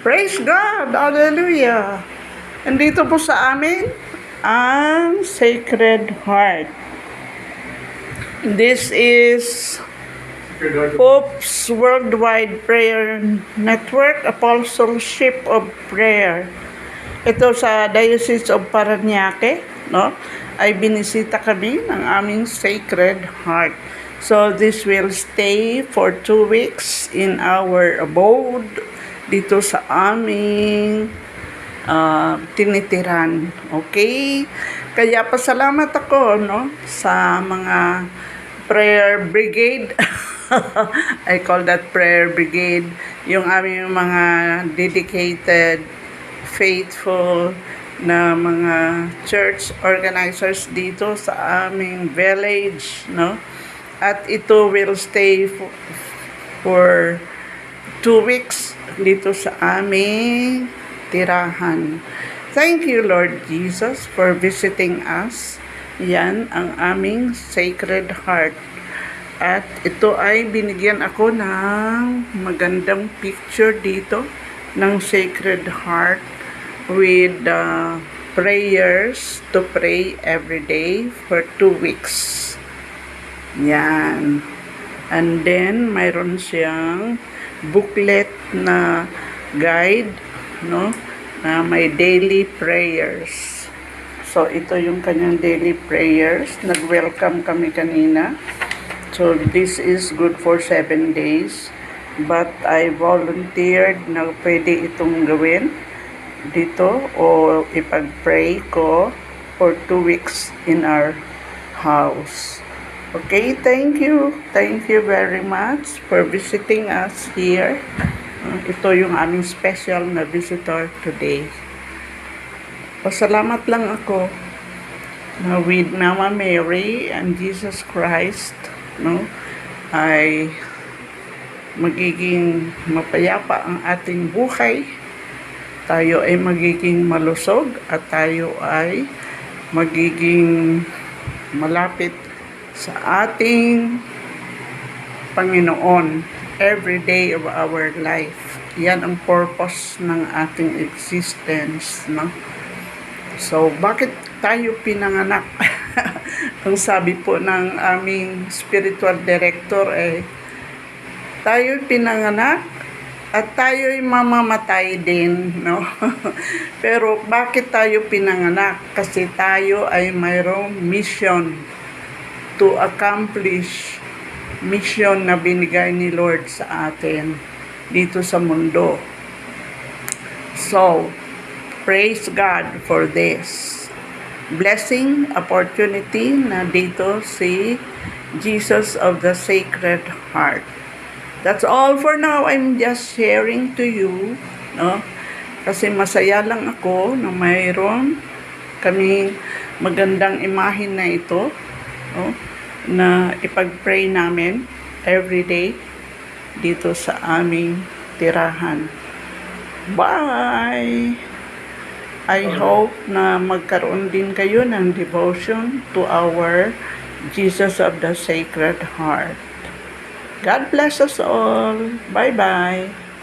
Praise God! Hallelujah! Andito po sa amin ang Sacred Heart. This is Pope's Worldwide Prayer Network, Apostleship of Prayer. Ito sa Diocese of Parañaque, no? Ay binisita kami ng aming Sacred Heart. So this will stay for 2 weeks in our abode dito sa aming tinitiran. Okay? Kaya pasalamat ako, no, sa mga prayer brigade. I call that prayer brigade. Yung aming mga dedicated, faithful na mga church organizers dito sa aming village, no? At ito will stay for 2 weeks dito sa aming tirahan. Thank you, Lord Jesus, for visiting us. Yan ang aming Sacred Heart. At ito ay binigyan ako ng magandang picture dito ng Sacred Heart with prayers to pray every day for 2 weeks. Yan. And then, mayroon siyang booklet na guide, no, na may daily prayers. So, ito yung kanyang daily prayers. Nag-welcome kami kanina. So, this is good for 7 days. But I volunteered na pwede itong gawin dito o ipag-pray ko for 2 weeks in our house. Okay, thank you. Thank you very much for visiting us here. Ito yung aming special na visitor today. Pasalamat lang ako na with Mama Mary and Jesus Christ, no, ay magiging mapayapa ang ating buhay. Tayo ay magiging malusog at tayo ay magiging malapit sa ating Panginoon every day of our life. Yan ang purpose ng ating existence, no? So, bakit tayo pinanganak? Ang sabi po ng aming spiritual director tayo pinanganak at tayo'y mamamatay din, no? Pero bakit tayo pinanganak? Kasi tayo ay mayroong mission to accomplish mission na binigay ni Lord sa atin dito sa mundo. So, praise God for this blessing, opportunity na dito si Jesus of the Sacred Heart. That's all for now. I'm just sharing to you, no? Kasi masaya lang ako na mayroon kaming magandang imahin na ito, no, na ipag-pray namin every day dito sa aming tirahan. Bye! I hope na magkaroon din kayo ng devotion to our Jesus of the Sacred Heart. God bless us all. Bye-bye!